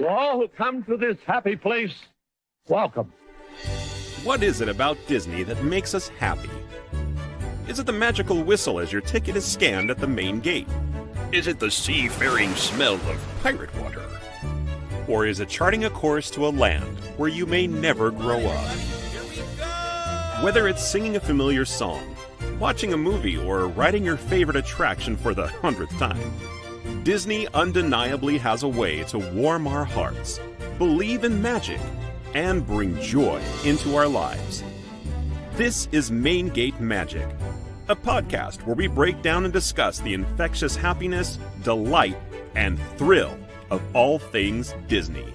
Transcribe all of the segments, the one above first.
To all who come to this happy place, welcome. What is it about Disney that makes us happy? Is it the magical whistle as your ticket is scanned at the main gate? Is it the seafaring smell of pirate water? Or is it charting a course to a land where you may never grow up? Whether it's singing a familiar song, watching a movie, or riding your favorite attraction for the 100th time, Disney undeniably has a way to warm our hearts, believe in magic, and bring joy into our lives. This is Main Gate Magic, a podcast where we break down and discuss the infectious happiness, delight, and thrill of all things Disney.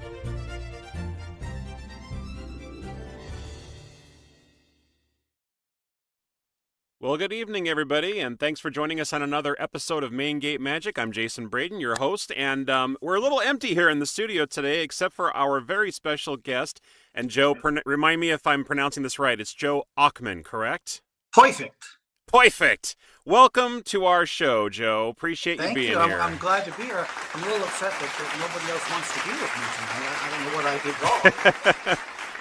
Well, good evening, everybody, and thanks for joining us on another episode of Main Gate Magic. I'm Jason Braden, your host, and we're a little empty here in the studio today, except for our very special guest. And Joe, remind me if I'm pronouncing this right. It's Joe Ochman, correct? Perfect. Perfect. Welcome to our show, Joe. Appreciate you being here. I'm glad to be here. I'm a little upset that nobody else wants to be with me tonight. I don't know what I did wrong.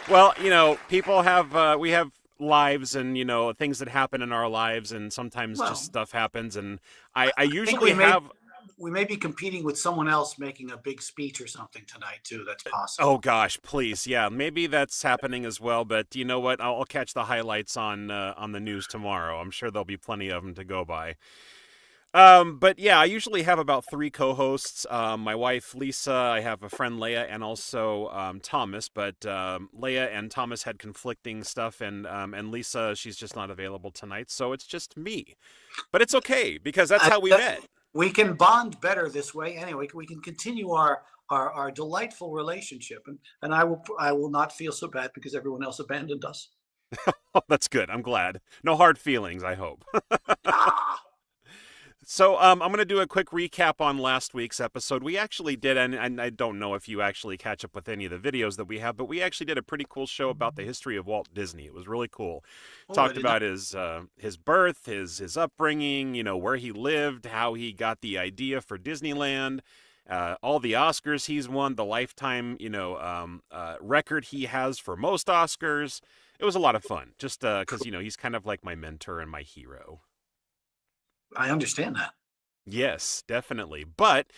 Well, you know, people have, we have lives and, you know, things that happen in our lives, and sometimes just stuff happens, and I usually we may be competing with someone else making a big speech or something tonight too. That's possible. Oh gosh, please, yeah, maybe that's happening as well. But you know what? I'll catch the highlights on the news tomorrow. I'm sure there'll be plenty of them to go by. But yeah, I usually have about 3 co-hosts. My wife, Lisa, I have a friend, Leah, and also Thomas. But Leah and Thomas had conflicting stuff, and Lisa, she's just not available tonight. So it's just me. But it's okay, because that's how we met. We can bond better this way. Anyway, we can continue our delightful relationship. And I will not feel so bad because everyone else abandoned us. Oh, that's good. I'm glad. No hard feelings, I hope. So I'm going to do a quick recap on last week's episode. We actually did, and I don't know if you actually catch up with any of the videos that we have, but we actually did a pretty cool show about the history of Walt Disney. It was really cool. Talked about his birth, his upbringing, you know, where he lived, how he got the idea for Disneyland, all the Oscars he's won, the lifetime, you know, record he has for most Oscars. It was a lot of fun, just because, you know, he's kind of like my mentor and my hero. I understand that. Yes, definitely. But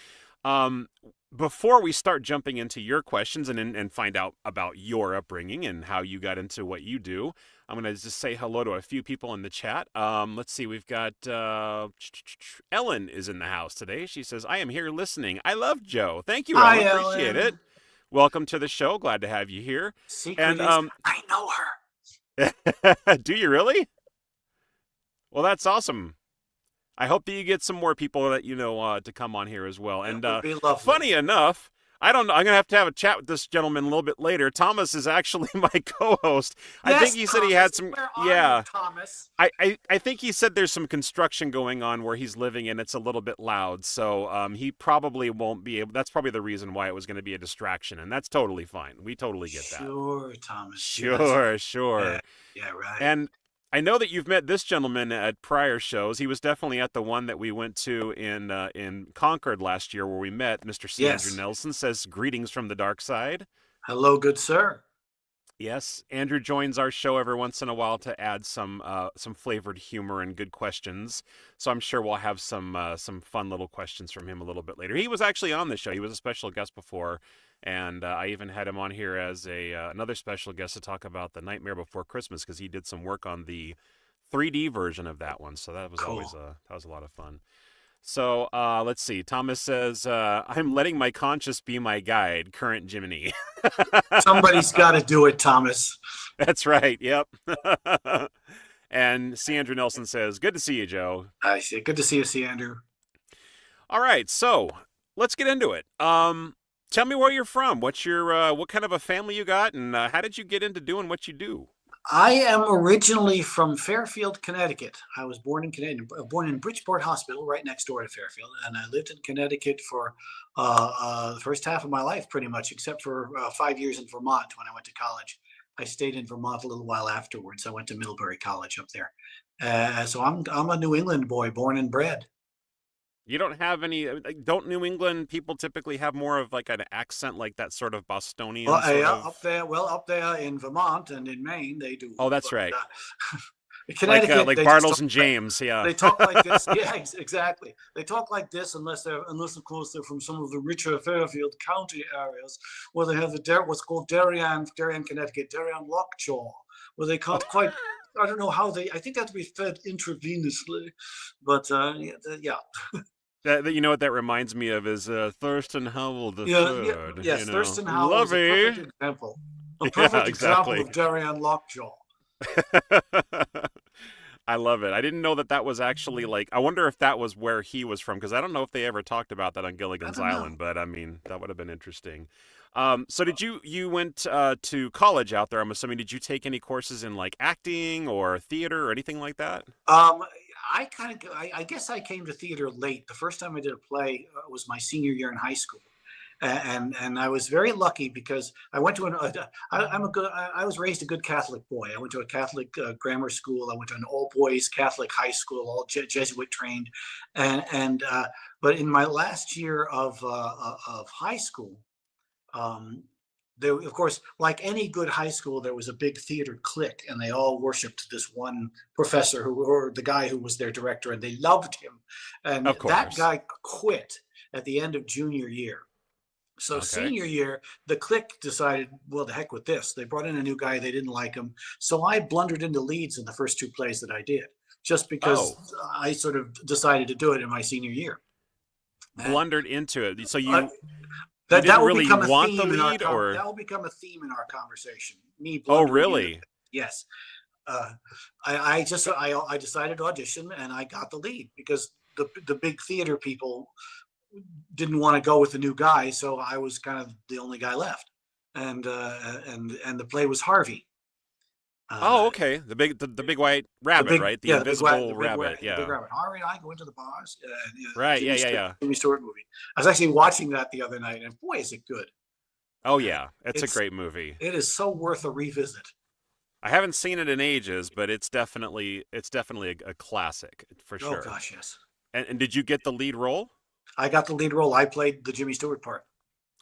before we start jumping into your questions and find out about your upbringing and how you got into what you do, I'm going to just say hello to a few people in the chat. Let's see. We've got Ellen is in the house today. She says, I am here listening. I love Joe. Thank you, Ellen. Hi, appreciate Ellen. it. Welcome to the show. Glad to have you here. Secret is, I know her. Do you really? Well, that's awesome. I hope that you get some more people that you know to come on here as well. And funny enough, I don't know. I'm gonna have a chat with this gentleman a little bit later. Thomas is actually my co-host. Yes, I think he said he had some. Yeah, Thomas. I think he said there's some construction going on where he's living, and it's a little bit loud. So he probably won't be able. That's probably the reason why it was going to be a distraction, and that's totally fine. We totally get that. Sure, Thomas. Sure. Yeah, right. And I know that you've met this gentleman at prior shows. He was definitely at the one that we went to in Concord last year where we met. Mr. C. Yes. Andrew Nelson says, greetings from the dark side. Hello, good sir. Yes, Andrew joins our show every once in a while to add some flavored humor and good questions. So I'm sure we'll have some fun little questions from him a little bit later. He was actually on the show. He was a special guest before. And I even had him on here as another special guest to talk about The Nightmare Before Christmas because he did some work on the 3D version of that one. So that was cool. always that was a lot of fun. So let's see. Thomas says, I'm letting my conscience be my guide, current Jiminy. Somebody's got to do it, Thomas. That's right. Yep. And C. Andrew Nelson says, good to see you, Joe. I see. Good to see you, C. Andrew. All right. So let's get into it. Tell me where you're from. What's your what kind of a family you got, and how did you get into doing what you do? I am originally from Fairfield, Connecticut. I was born in Bridgeport Hospital, right next door to Fairfield, and I lived in Connecticut for the first half of my life, pretty much, except for 5 years in Vermont when I went to college. I stayed in Vermont a little while afterwards. I went to Middlebury College up there. So I'm a New England boy, born and bred. You don't have any. Don't New England people typically have more of like an accent, like that sort of Bostonian Well, sort yeah, of? up there in Vermont and in Maine, they do. Oh, that's But right. in Connecticut, Like they just Bartles talk and James. Yeah. they talk like this. Yeah, exactly. They talk like this unless of course they're from some of the richer Fairfield County areas where they have what's called Darien, Connecticut, Darien lockjaw, where they can't quite. I don't know how they. I think they have to be fed intravenously, but yeah, You know what that reminds me of is Thurston Howell the yeah, Third. yes. You know, Thurston Howell is a perfect Lovey. example. A Yeah, perfect example exactly. of Darien lockjaw. I love it. I didn't know that was actually like. I wonder if that was where he was from because I don't know if they ever talked about that on I Gilligan's don't know. Island. But I mean, that would have been interesting. So did you went to college out there? I'm assuming. Did you take any courses in like acting or theater or anything like that? Um, I guess I came to theater late. The first time I did a play was my senior year in high school, and I was very lucky because I went to I was raised a good Catholic boy. I went to a Catholic grammar school. I went to an all boys Catholic high school, all Jesuit trained, and but in my last year of high school. Um, there, of course, like any good high school, there was a big theater clique, and they all worshipped this one professor or the guy who was their director, and they loved him. And Of that course. guy quit at the end of junior year. So Okay. senior year, the clique decided, well, the heck with this. They brought in a new guy. They didn't like him. So I blundered into leads in the first two plays that I did, just because Oh, I sort of decided to do it in my senior year. And blundered into it. So I, you that didn't will really become a want the theme in our lead, or? that will become a theme in our conversation. Me Oh, blundering into really? yes. Uh, I decided to audition and I got the lead because the big theater people didn't want to go with the new guy, so I was kind of the only guy left, and the play was Harvey. Oh, Uh, okay. The big white rabbit, right? The invisible rabbit. the big Yeah. rabbit. Harvey and I go into the bars. Right. Yeah. Yeah. Yeah. Jimmy Stewart movie. I was actually watching that the other night, and boy, is it good! Oh, Uh, yeah. It's a it's great movie. it is so worth a revisit. I haven't seen it in ages, but it's definitely a classic for Oh sure. gosh, yes. And did you get the lead role? I got the lead role. I played the Jimmy Stewart part,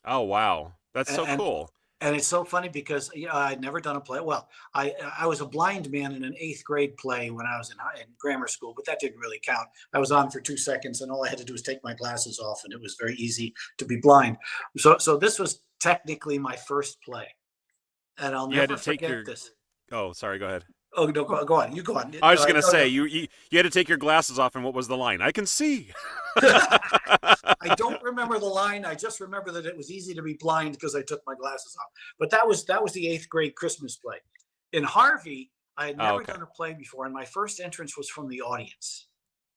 Oh, wow. That's so and cool. and it's so funny because I'd never done a play. Well, I was a blind man in an eighth grade play when I was in grammar school, but that didn't really count. I was on for 2 seconds, and all I had to do was take my glasses off, and it was very easy to be blind. So this was technically my first play, and I'll You had to never take forget your. this. Oh, sorry. Go ahead. Oh no, go on. You go on. I was just gonna No, say no. you had to take your glasses off, and what was the line? I can see. I don't remember the line. I just remember that it was easy to be blind because I took my glasses off. But that was the eighth grade Christmas play. In Harvey, I had Oh, never okay. done a play before, and my first entrance was from the audience.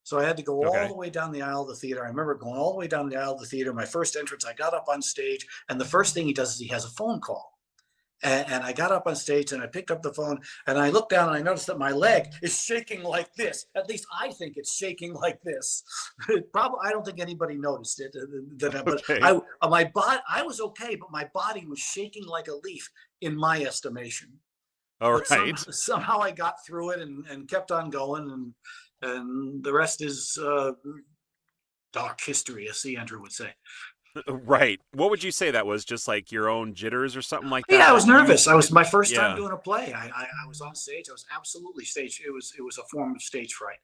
So I had to go all Okay. the way down the aisle of the theater. I remember going all the way down the aisle of the theater. My first entrance, I got up on stage, and the first thing he does is he has a phone call. And I got up on stage and I picked up the phone and I looked down and I noticed that my leg is shaking like this. At least I think it's shaking like this. Probably I don't think anybody noticed it. But Okay. my body I was okay, but my body was shaking like a leaf in my estimation. All But right. somehow I got through it and kept on going and the rest is dark history, as C. Andrew would say. Right. What would you say that was? Just like your own jitters or something like Yeah, that? I was nervous. I was my first time Yeah. doing a play. I was on stage. I was absolutely stage. It was a form of stage fright.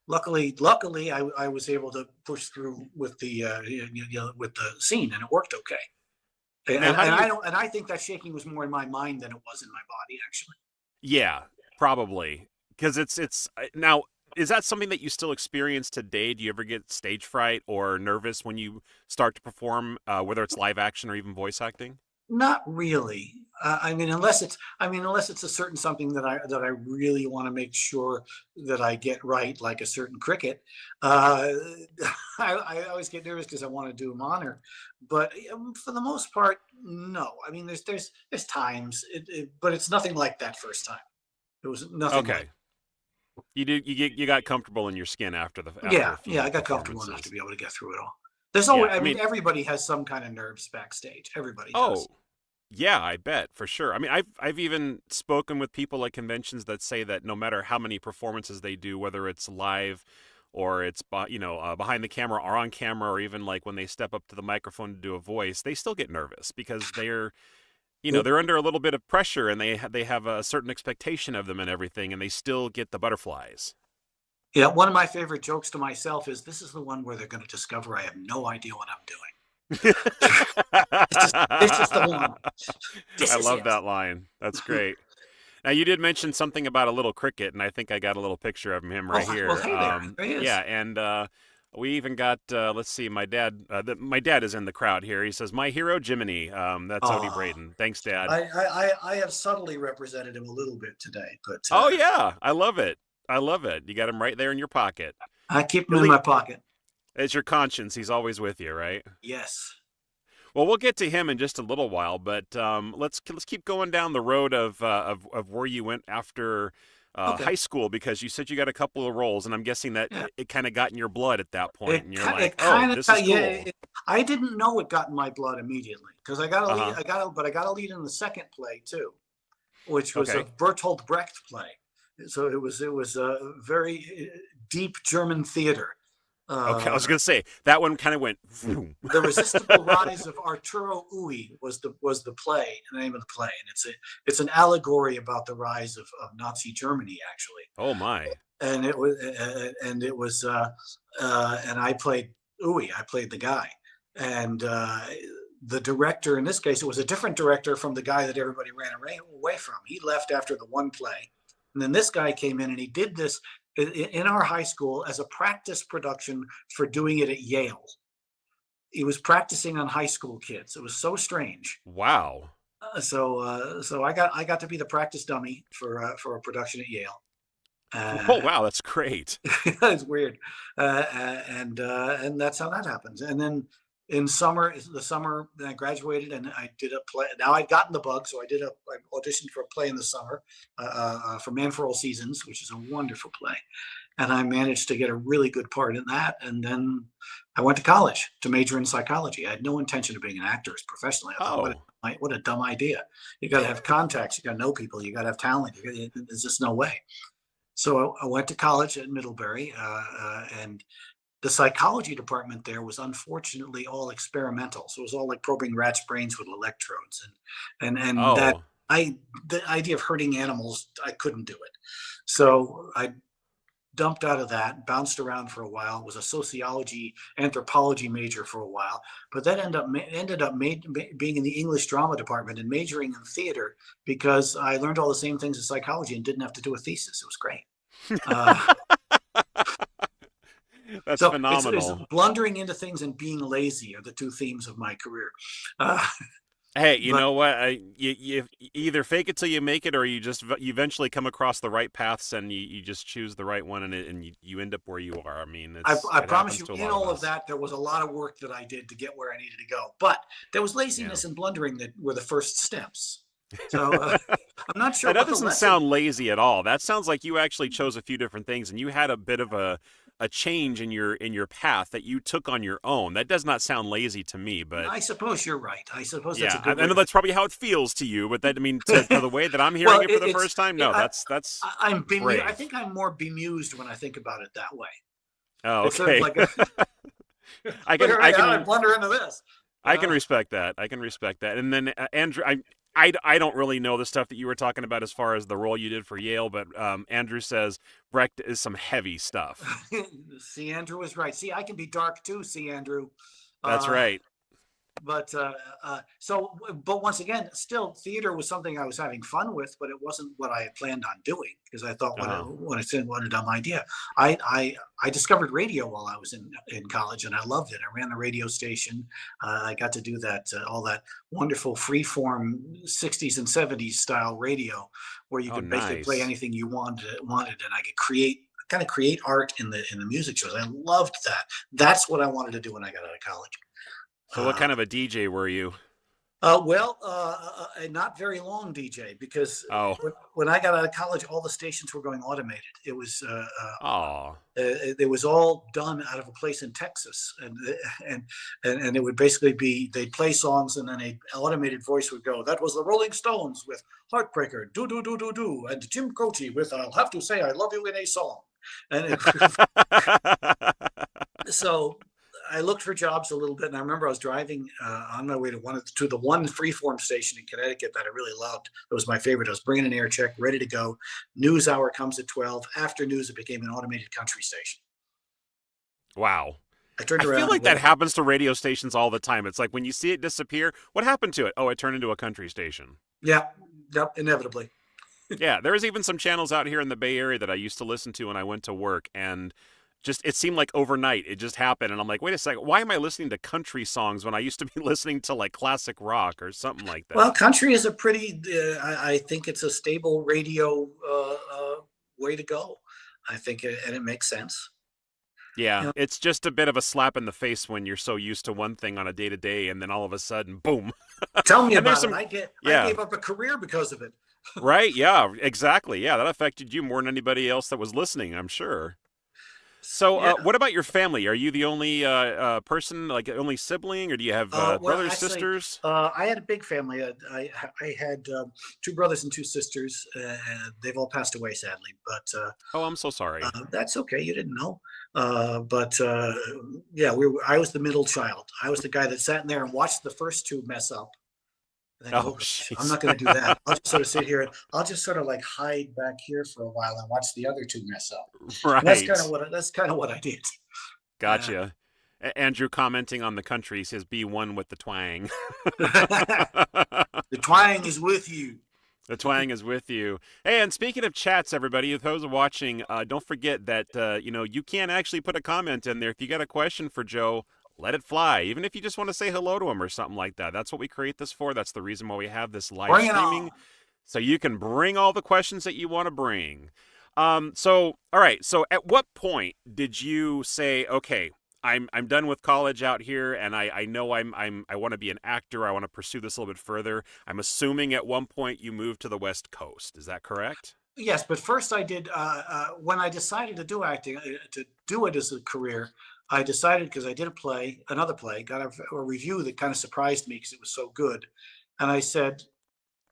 Luckily, I was able to push through with the with the scene, and it worked okay. Now, how do you? And I think that shaking was more in my mind than it was in my body, actually. Yeah, probably. Because now. Is that something that you still experience today? Do you ever get stage fright or nervous when you start to perform, whether it's live action or even voice acting? Not really. Unless it's a certain something that I really want to make sure that I get right, like a certain cricket. Uh, I always get nervous because I want to do them honor, but for the most part, no. I mean, there's times, but it's nothing like that first time. It was nothing like. Okay. You got comfortable in your skin after Yeah, a few yeah, I got comfortable enough to performances. be able to get through it all. There's Yeah, always, I mean, everybody has some kind of nerves backstage. Everybody oh, does. yeah, I bet for sure. I mean, I've even spoken with people at conventions that say that no matter how many performances they do, whether it's live or it's behind the camera or on camera, or even like when they step up to the microphone to do a voice, they still get nervous because they're they're under a little bit of pressure, and they have a certain expectation of them and everything, and they still get the butterflies. Yeah, one of my favorite jokes to myself is, this is the one where they're going to discover I have no idea what I'm doing. This is the one. I love that line. That's great. Now, you did mention something about a little cricket, and I think I got a little picture of him right here. Well, hey there he is. Yeah, and we even got, let's see, my dad is in the crowd here. He says, "My hero, Jiminy." That's Odie Braden. Thanks, Dad. I have subtly represented him a little bit today, but oh yeah, I love it. I love it. You got him right there in your pocket. I keep him in my pocket. It's your conscience. He's always with you, right? Yes. Well, we'll get to him in just a little while, but let's keep going down the road of where you went after high school, because you said you got a couple of roles, and I'm guessing that it kind of got in your blood at that point, and you're like, "Oh, this is cool." I didn't know it got in my blood immediately, because I got a lead. I got a lead in the second play too, which was a Bertolt Brecht play. So it was a very deep German theater. Okay, I was going to say that one kind of went. The Resistible Rise of Arturo Ui was the play, the name of the play, and it's an allegory about the rise of Nazi Germany, actually. Oh my! And it was and I played Ui. I played the guy, and the director, in this case, it was a different director from the guy that everybody ran away from. He left after the one play. And then this guy came in, and he did this in our high school as a practice production for doing it at Yale. He was practicing on high school kids. It was so strange. Wow. So I got to be the practice dummy for a production at Yale. Oh wow, that's great. It's weird, and that's how that happens. And then in the summer I graduated, and I did a play. Now I'd gotten the bug, so I auditioned for a play in the summer for Man for All Seasons, which is a wonderful play, and I managed to get a really good part in that. And then I went to college to major in psychology. I had no intention of being an actor professionally. I thought, what a dumb idea! You got to have contacts, you got to know people, you got to have talent. There's just no way. So I went to college at Middlebury, and the psychology department there was unfortunately all experimental. So it was all like probing rats' brains with electrodes, and the idea of hurting animals, I couldn't do it. So I dumped out of that, bounced around for a while, was a sociology, anthropology major for a while, but then ended up being in the English drama department and majoring in theater, because I learned all the same things in psychology and didn't have to do a thesis. It was great. That's phenomenal. It's blundering into things and being lazy are the two themes of my career. Hey, you know what? You either fake it till you make it, or you eventually come across the right paths, and you just choose the right one, and you end up where you are. I mean, I promise you, in all of that, there was a lot of work that I did to get where I needed to go. But there was laziness and blundering that were the first steps. So I'm not sure. That doesn't sound lazy at all. That sounds like you actually chose a few different things, and you had a bit of a change in your path that you took on your own. That does not sound lazy to me, but I suppose you're right. I suppose that's a good I know that's probably how it feels to you, but that, I mean, for the way that I'm hearing it for the first time, no, that's I'm bemused. I think I'm more bemused when I think about it that way. Oh, okay. It's sort of like I can blunder into this. I can respect that. And then Andrew, I don't really know the stuff that you were talking about as far as the role you did for Yale, but Andrew says Brecht is some heavy stuff. See, Andrew is right. See, I can be dark too. See, Andrew. That's right. But once again, still, theater was something I was having fun with, but it wasn't what I had planned on doing, because I thought, what a dumb idea. I discovered radio while I was in college, and I loved it. I ran a radio station. I got to do that, all that wonderful freeform 60s and 70s style radio, where you could basically play anything you wanted, and I could create art in the music shows. I loved that. That's what I wanted to do when I got out of college. So what kind of a DJ were you? A not very long DJ, because when I got out of college, all the stations were going automated. It was it was all done out of a place in Texas, and it would basically be, they'd play songs, and then an automated voice would go, "That was the Rolling Stones with Heartbreaker, do do do do do," and Jim Croce with "I'll Have to Say I Love You in a Song." And so I looked for jobs a little bit, and I remember I was driving on my way to the one freeform station in Connecticut that I really loved. It was my favorite. I was bringing an air check, ready to go. News hour comes at 12. After news, it became an automated country station. Wow. I turned I around. feel like that happens to radio stations all the time. It's like when you see it disappear, what happened to it? Oh, it turned into a country station. Yeah, yep, inevitably. Yeah, there's even some channels out here in the Bay Area that I used to listen to when I went to work, and just it seemed like overnight it just happened, and I'm like, wait a second, why am I listening to country songs when I used to be listening to like classic rock or something like that? Well, country is a pretty, I think it's a stable radio way to go. I think, and it makes sense. Yeah, it's just a bit of a slap in the face when you're so used to one thing on a day-to-day, and then all of a sudden, boom. Tell me about it. I gave up a career because of it. Right, yeah, exactly. Yeah, that affected you more than anybody else that was listening, I'm sure. So, what about your family? Are you the only person, like only sibling, or do you have brothers, actually, sisters? I had a big family. I had 2 brothers and 2 sisters. They've all passed away, sadly. But Oh, I'm so sorry. that's okay. You didn't know. Yeah, I was the middle child. I was the guy that sat in there and watched the first 2 mess up. And then I'm not going to do that. I'll just sort of sit here and I'll just sort of like hide back here for a while and watch the other 2 mess up. Right. And that's kind of what I did. Gotcha. Andrew commenting on the country says, "Be one with the twang." The twang is with you. The twang is with you. Hey, and speaking of chats, everybody, those watching, don't forget that you can actually put a comment in there if you got a question for Joe. Let it fly, even if you just want to say hello to him or something like that. That's what we create this for. That's the reason why we have this live streaming, so you can bring all the questions that you want to bring. So, all right. So, at what point did you say, okay, I'm done with college out here, and I know I want to be an actor. I want to pursue this a little bit further. I'm assuming at one point you moved to the West Coast. Is that correct? Yes, but first I did when I decided to do acting, to do it as a career. I decided, because I did another play, got a review that kind of surprised me because it was so good. And I said,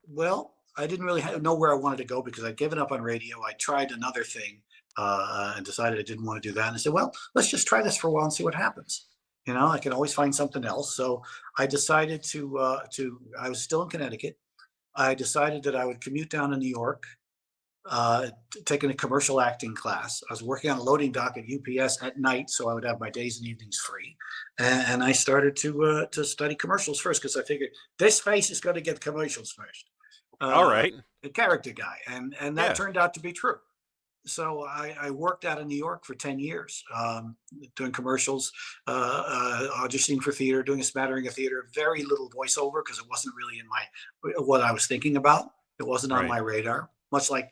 well, I didn't really know where I wanted to go because I'd given up on radio. I tried another thing and decided I didn't want to do that. And I said, well, let's just try this for a while and see what happens. I can always find something else. So I decided I was still in Connecticut. I decided that I would commute down to New York, taking a commercial acting class. I was working on a loading dock at UPS at night, so I would have my days and evenings free. And I started to study commercials first because I figured this face is going to get commercials first. All right. A character guy, and that turned out to be true. So I worked out in New York for 10 years, doing commercials, auditioning for theater, doing a smattering of theater, very little voiceover because it wasn't really in what I was thinking about. It wasn't on my radar, much like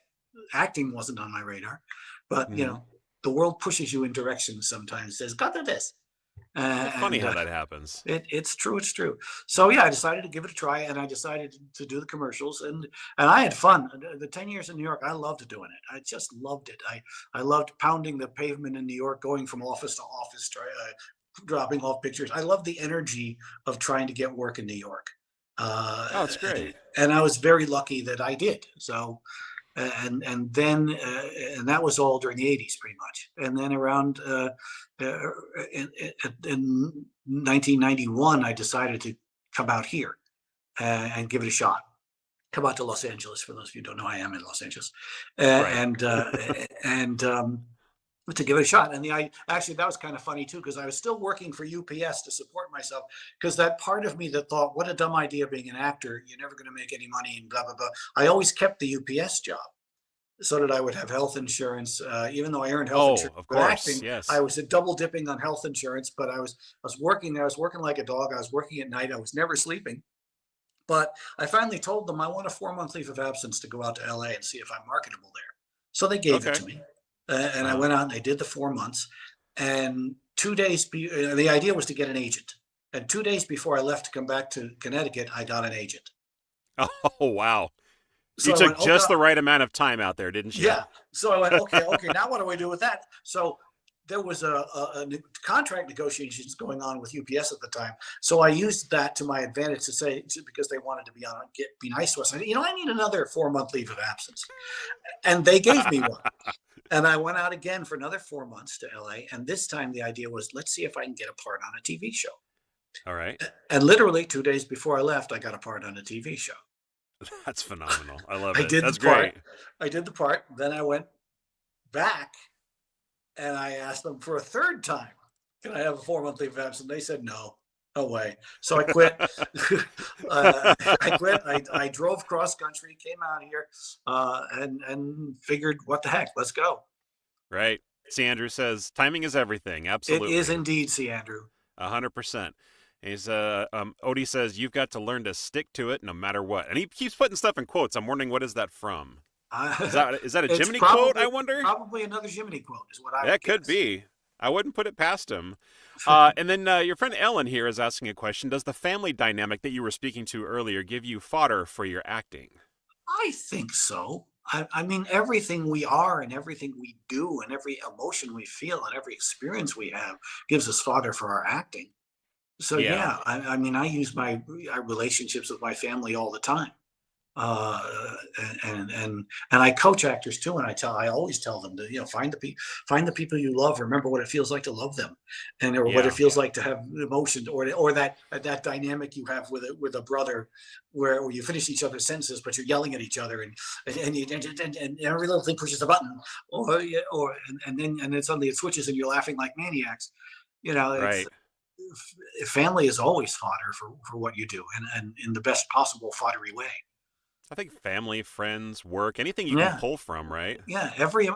acting wasn't on my radar. But the world pushes you in directions sometimes. Says, "Go do this." Funny how that happens. It's true. It's true. So yeah, I decided to give it a try, and I decided to do the commercials, and I had fun. The 10 years in New York, I loved doing it. I just loved it. I loved pounding the pavement in New York, going from office to office, dropping off pictures. I loved the energy of trying to get work in New York. Oh, that's great. And I was very lucky that I did. So. And then that was all during the 80s pretty much. And then around in 1991 I decided to come out here and give it a shot. Come out to Los Angeles. For those of you who don't know, I am in Los Angeles. To give it a shot. And actually that was kind of funny too, because I was still working for UPS to support myself, because that part of me that thought, what a dumb idea being an actor, you're never going to make any money and blah blah blah. I always kept the UPS job so that I would have health insurance, even though I earned health insurance of for course, acting. yes. I was double dipping on health insurance, but I was working there. I was working like a dog. I was working at night. I was never sleeping. But I finally told them I want a 4-month leave of absence to go out to LA and see if I'm marketable there. So they gave it to me. And I went out and I did the 4 months. And 2 days, the idea was to get an agent. And 2 days before I left to come back to Connecticut, I got an agent. Oh, wow. So you took just the right amount of time out there, didn't you? Yeah. So I went, okay, now what do I do with that? So there was a contract negotiations going on with UPS at the time. So I used that to my advantage to say, because they wanted to be nice to us. I said, I need another 4-month leave of absence. And they gave me one. And I went out again for another 4 months to LA. And this time the idea was, let's see if I can get a part on a TV show. All right. And literally 2 days before I left, I got a part on a TV show. That's phenomenal. I love I it. did That's the part. great. I did the part. Then I went back and I asked them for a third time, can I have a 4-month leave of absence? They said, no way. So I quit. I quit. I drove cross country, came out here, and figured, what the heck, let's go. Right. C. Andrew says, timing is everything. Absolutely. It is indeed, C. Andrew. 100%. He's Odie says, you've got to learn to stick to it no matter what. And he keeps putting stuff in quotes. I'm wondering, what is that from? Is that a Jiminy quote, I wonder? Probably another Jiminy quote is what I would That could guess. be. I wouldn't put it past him. And then your friend Ellen here is asking a question. Does the family dynamic that you were speaking to earlier give you fodder for your acting? I think so. I mean, everything we are and everything we do and every emotion we feel and every experience we have gives us fodder for our acting. So Yeah. I mean, I use my relationships with my family all the time. And I coach actors too, and I always tell them to, find the people you love. Remember what it feels like to love them, or what it feels like to have emotion, or that dynamic you have with a brother, where you finish each other's sentences, but you're yelling at each other, and every little thing pushes a button, and then suddenly it switches, and you're laughing like maniacs. Right. Family is always fodder for what you do, and in the best possible foddery way. I think family, friends, work, anything you can pull from, right? Yeah, every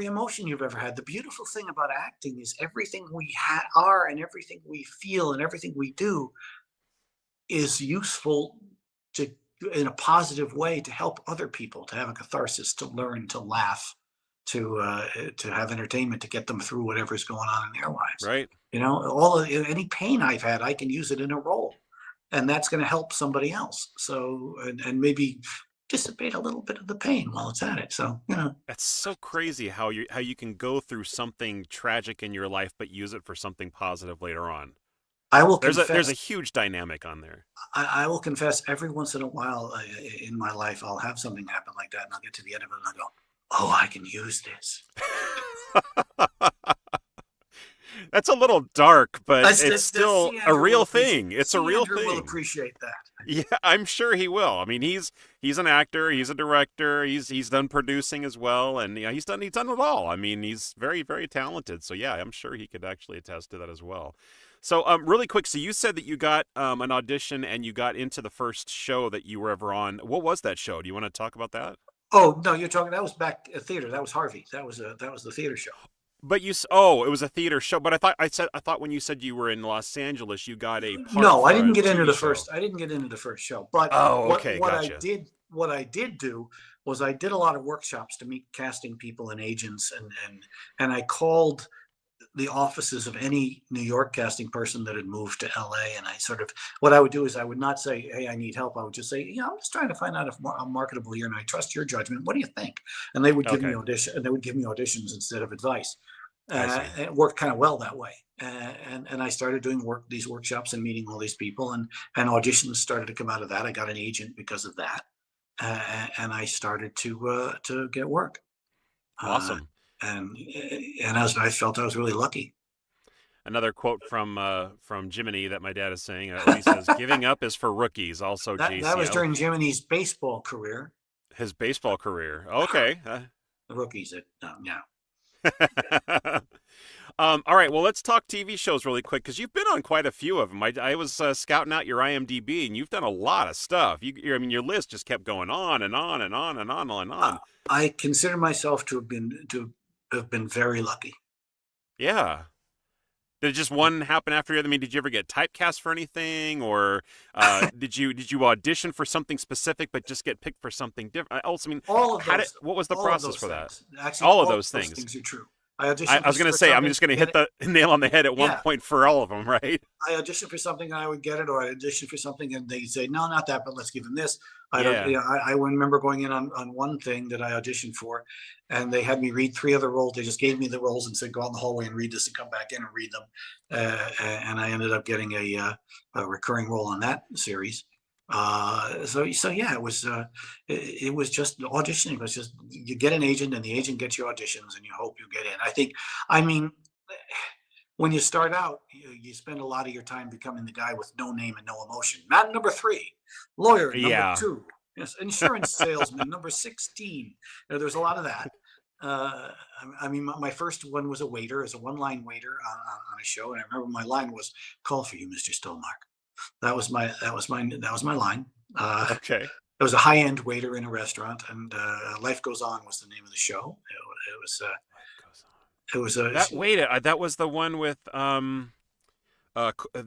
emotion you've ever had. The beautiful thing about acting is everything we are and everything we feel and everything we do is useful in a positive way to help other people, to have a catharsis, to learn, to laugh, to have entertainment, to get them through whatever's going on in their lives. Right. Any pain I've had, I can use it in a role, and that's going to help somebody else. So, and maybe dissipate a little bit of the pain while it's at it. So, That's so crazy how you can go through something tragic in your life, but use it for something positive later on. I will There's confess, a huge dynamic on there. I will confess, every once in a while in my life, I'll have something happen like that, and I'll get to the end of it and I'll go, oh, I can use this. That's a little dark, but it's still C. a Andrew real will thing. It's a real C. Andrew thing. will appreciate that. Yeah, I'm sure he will. I mean, he's an actor, he's a director, he's done producing as well, and he's done it all. I mean, he's very, very talented. So yeah, I'm sure he could actually attest to that as well. So really quick, so you said that you got an audition and you got into the first show that you were ever on. What was that show? Do you want to talk about that? Oh no, that was back at theater. That was Harvey. That was the theater show. But it was a theater show. But I thought when you said you were in Los Angeles, you got a part. No, I didn't for a get into TV the show. first. I didn't get into the first show. But okay, what gotcha. I did do was I did a lot of workshops to meet casting people and agents, and I called the offices of any New York casting person that had moved to LA. And what I would do is I would not say, hey, I need help. I would just say, I'm just trying to find out if I'm marketable here, and I trust your judgment. What do you think? And they would give me auditions instead of advice. It worked kind of well that way. And I started doing these workshops and meeting all these people, and auditions started to come out of that. I got an agent because of that. And I started to get work. Awesome. And I felt I was really lucky. Another quote from Jiminy that my dad is saying. He says, "Giving up is for rookies." Also, that was during Jiminy's baseball career. His baseball career. Okay. The rookies yeah. All right. Well, let's talk TV shows really quick, because you've been on quite a few of them. I was scouting out your IMDb, and you've done a lot of stuff. Your list just kept going on and on and on and on and on. I consider myself to have been very lucky. Yeah. Did just one happen after the other? I mean, did you ever get typecast for anything, or did you audition for something specific but just get picked for something different? Also, I mean, what was the process for that? Actually, all of those things are true. I was going to say, I'm just going to hit the nail on the head at one point for all of them, right? I auditioned for something and I would get it, or I auditioned for something and they'd say, no, not that, but let's give him this. I remember going in on one thing that I auditioned for, and they had me read 3 other roles. They just gave me the roles and said, go out in the hallway and read this and come back in and read them. And I ended up getting a recurring role on that series. So yeah, it was just auditioning. It was just you get an agent, and the agent gets you auditions, and you hope you get in. I mean, when you start out, you spend a lot of your time becoming the guy with no name and no emotion. Man number three, lawyer number Yeah. two, yes, insurance salesman number 16. There's a lot of that. Uh, I mean, my first one was a waiter, as a one-line waiter on a show, and I remember my line was "Call for you, Mr. Stolmark." That was my line. Okay. I was a high-end waiter in a restaurant, and Life Goes On was the name of the show. Life goes on. It was a That was the one with the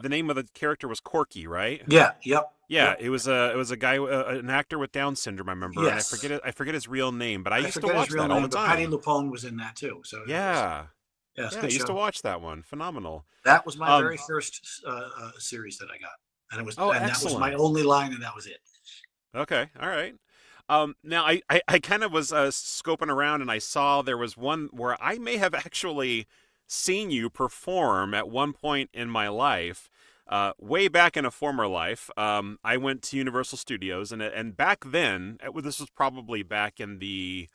name of the character was Corky, right? yeah, yep, Yeah, yep. it was a guy, an actor with Down syndrome, I remember, and Yes, I forget his real name, but I I used to forget his watch real that all the name, but Patty time. LuPone was in that too. So Yeah, yes, yeah, I good used to show. watch that one. Phenomenal. That was my Um, very first series that I got, oh, and that was my excellent. only line, and that was it. Okay, all right. Now I kind of was scoping around and I saw there was one where I may have actually seen you perform at one point in my life. Way back in a former life, I went to Universal Studios, and back then, this was probably back in the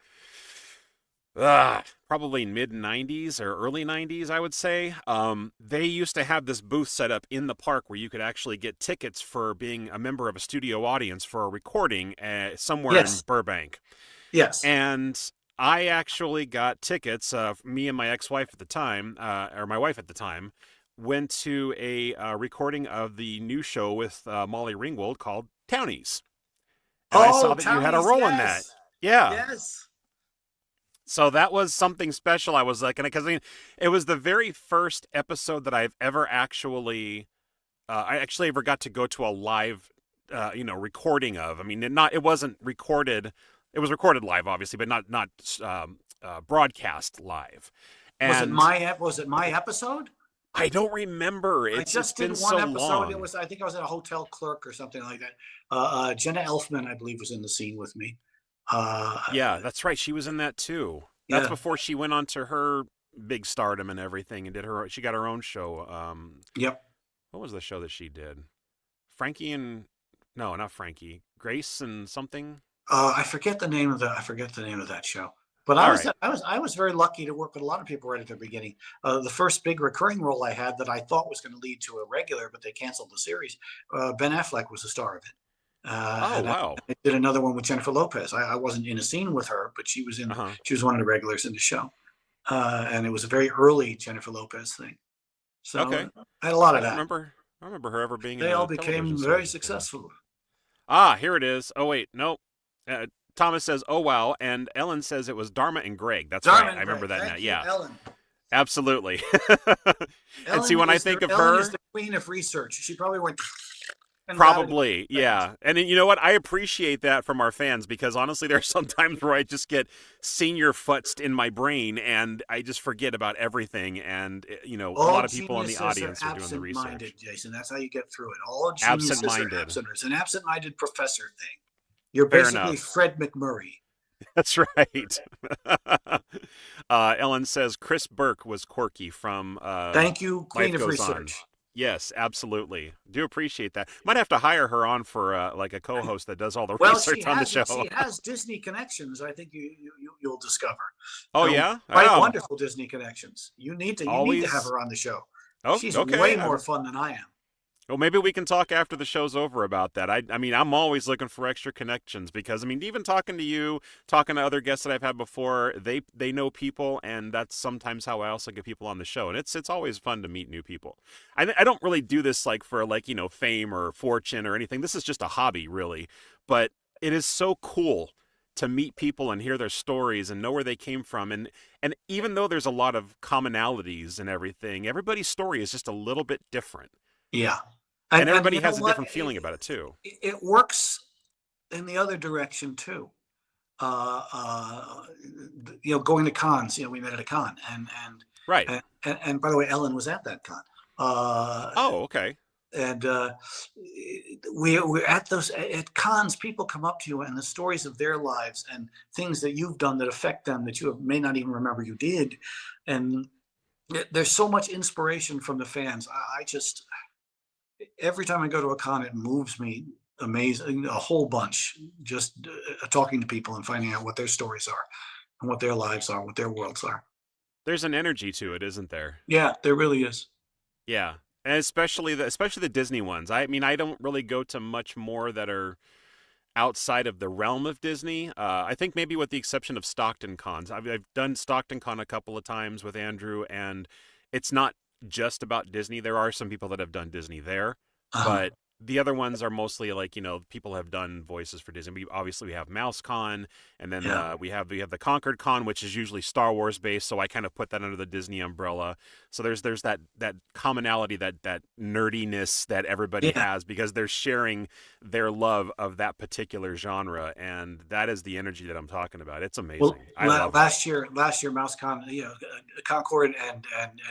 probably mid 90s or early 90s, I would say. They used to have this booth set up in the park where you could actually get tickets for being a member of a studio audience for a recording somewhere in Yes, Burbank. yes. And I actually got tickets. Me and my ex-wife at the time, or my wife at the time, went to a recording of the new show with Molly Ringwald called Townies. And I saw Oh, that you had a Townies, role in that. yes, Yeah. yes. So that was something special. I was like, because I mean, it was the very first episode that I've ever I actually ever got to go to a live, recording of. I mean, it wasn't recorded. It was recorded live, obviously, but not broadcast live. And Was it my episode? I don't remember. I It's just did been one so episode. long. I think I was a hotel clerk or something like that. Jenna Elfman, I believe, was in the scene with me. Uh, Yeah, that's right. She was in that too. That's yeah. before she went on to her big stardom and everything, and she got her own show. Yep. What was the show that she did? Frankie and no, not Frankie. Grace and something. I forget the name of that show. But All right. I was very lucky to work with a lot of people right at the beginning. The first big recurring role I had that I thought was going to lead to a regular, but they canceled the series. Ben Affleck was the star of it. Oh And wow. I did another one with Jennifer Lopez. I wasn't in a scene with her, but Uh huh. she was one of the regulars in the show. And it was a very early Jennifer Lopez thing. So Okay. I had a lot I of don't that. remember. I don't remember her ever being in They all a television became very series or thing. successful. Ah, here it is. Oh wait, no. Thomas says, "Oh wow," and Ellen says it was Dharma and Greg. That's right. Darman I remember Gray, that now. thank you, Yeah, Ellen. absolutely. And see, when I think of Ellen is her, the queen of research. She probably went and got it. probably, yeah. And you know what? I appreciate that from our fans because honestly, there are some times where I just get senior futzed in my brain and I just forget about everything. And, a All lot of people in the geniuses audience are are doing the absent-minded, research. Jason. That's how you get through it. All geniuses are Absent-minded. absent. It's an absent-minded professor thing. You're Fair basically enough. Fred McMurray. That's right. Ellen says Chris Burke was Corky from Thank you, Life queen of Goes On. research. Yes, absolutely. Do appreciate that. Might have to hire her on for like a co-host that does all the Well, research on the show. she has Disney connections. I think you'll discover. Oh Uh, yeah? Quite Oh, wonderful Disney connections. You need to have always. her on the show. Oh, She's okay. way more fun than I am. Well, maybe we can talk after the show's over about that. I mean, I'm always looking for extra connections because I mean, even talking to you, talking to other guests that I've had before, they know people, and that's sometimes how I also get people on the show, and it's always fun to meet new people. I don't really do this like for fame or fortune or anything. This is just a hobby, really, but it is so cool to meet people and hear their stories and know where they came from, and even though there's a lot of commonalities and everything, everybody's story is just a little bit different. Yeah. And everybody you know has a what? different feeling about it too. It works in the other direction too. Uh, uh, going to cons. We met at a con, Right. and by the way, Ellen was at that con. Oh, okay. And we're at those at cons. People come up to you and the stories of their lives and things that you've done that affect them that you may not even remember you did, and there's so much inspiration from the fans. I just every time I go to a con, it moves me amazing, a whole bunch, just talking to people and finding out what their stories are and what their lives are, what their worlds are. There's an energy to it, isn't there? Yeah, there really is. Yeah, and especially the Disney ones. I mean, I don't really go to much more that are outside of the realm of Disney. I think maybe with the exception of Stockton cons. I've done Stockton Con a couple of times with Andrew, and it's not just about Disney. There are some people that have done Disney there, Uh-huh. but the other ones are mostly like, people have done voices for Disney. We have Mouse Con, and then Yeah. we have the Concord Con, which is usually Star Wars based. So I kind of put that under the Disney umbrella. So there's that commonality, that nerdiness that everybody Yeah. has because they're sharing their love of that particular genre, and that is the energy that I'm talking about. It's amazing. Well, I love it. last year, MouseCon, Concord and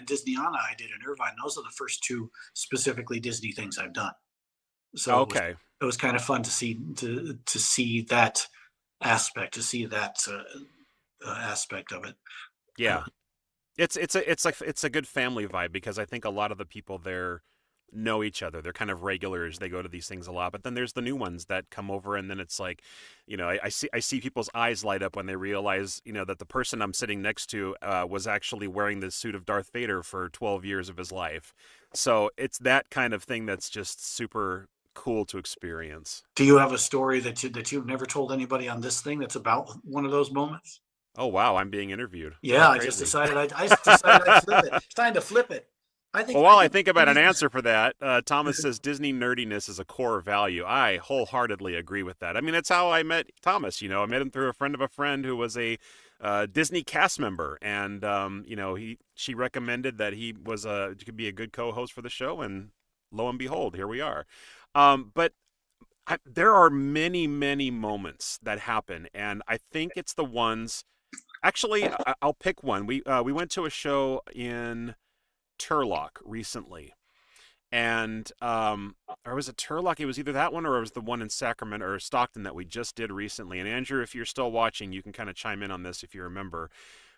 Disneyana, I did in Irvine. Those are the first two specifically Disney things I've done. So Okay. it was kind of fun to see that aspect, aspect of it. Yeah. It's a good family vibe because I think a lot of the people there know each other. They're kind of regulars. They go to these things a lot. But then there's the new ones that come over, and then it's like, I see people's eyes light up when they realize, that the person I'm sitting next to was actually wearing the suit of Darth Vader for 12 years of his life. So it's that kind of thing that's just super cool to experience. Do you have a story that you've never told anybody on this thing that's about one of those moments? Oh wow, I'm being interviewed. Yeah, How I just crazy. decided I'd flip it. It's time to flip it. Well, while I think about an answer for that, Thomas says Disney nerdiness is a core value. I wholeheartedly agree with that. I mean, that's how I met Thomas. I met him through a friend of a friend who was a Disney cast member, and she recommended that he could be a good co-host for the show, and lo and behold, here we are. But there are many, many moments that happen, and I think it's the ones. Actually, I'll pick one. We went to a show in Turlock recently, and or was it Turlock? It was either that one or it was the one in Sacramento or Stockton that we just did recently. And Andrew, if you're still watching, you can kind of chime in on this if you remember.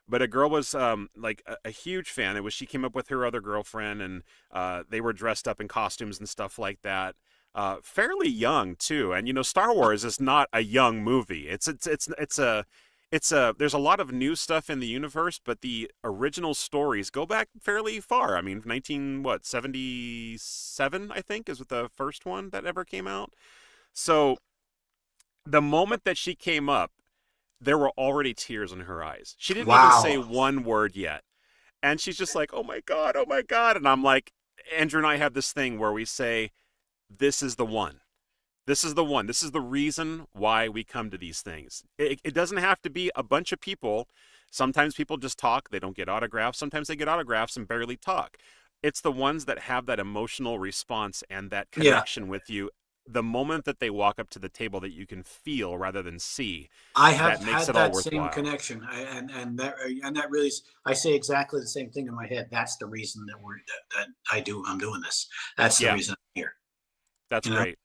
But a girl was like a huge fan. She came up with her other girlfriend, and they were dressed up in costumes and stuff like that. Fairly young too, and Star Wars is not a young movie. There's a lot of new stuff in the universe, but the original stories go back fairly far. I mean, 1977, I think, is the first one that ever came out. So the moment that she came up, there were already tears in her eyes. She didn't even say one word yet. And she's just like, oh my God, oh my God. And I'm like, Andrew and I have this thing where we say, this is the one. This is the one. This is the reason why we come to these things. It doesn't have to be a bunch of people. Sometimes people just talk. They don't get autographs. Sometimes they get autographs and barely talk. It's the ones that have that emotional response and that connection with you. The moment that they walk up to the table that you can feel rather than see. I have that makes had it all that same worthwhile. connection, and that really is. I say exactly the same thing in my head. That's the reason that I'm doing this. That's the reason I'm here. That's great.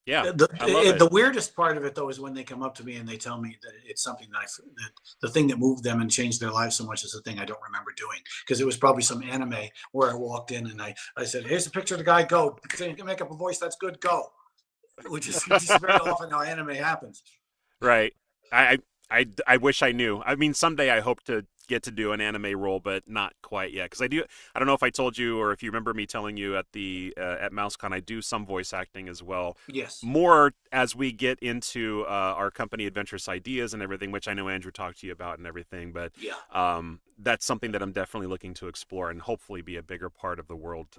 Yeah, I love The weirdest part of it, though, is when they come up to me and they tell me that it's something that the thing that moved them and changed their lives so much is the thing I don't remember doing, because it was probably some anime where I walked in and I said, "Here's a picture of the guy. Go. You can make up a voice. That's good. Go." Which is very often how anime happens. Right. I wish I knew. I mean, someday I hope to get to do an anime role, but not quite yet. Because I don't know if I told you or if you remember me telling you at MouseCon, I do some voice acting as well. Yes. More as we get into our company Adventurous Ideas and everything, which I know Andrew talked to you about and everything. But that's something that I'm definitely looking to explore and hopefully be a bigger part of the world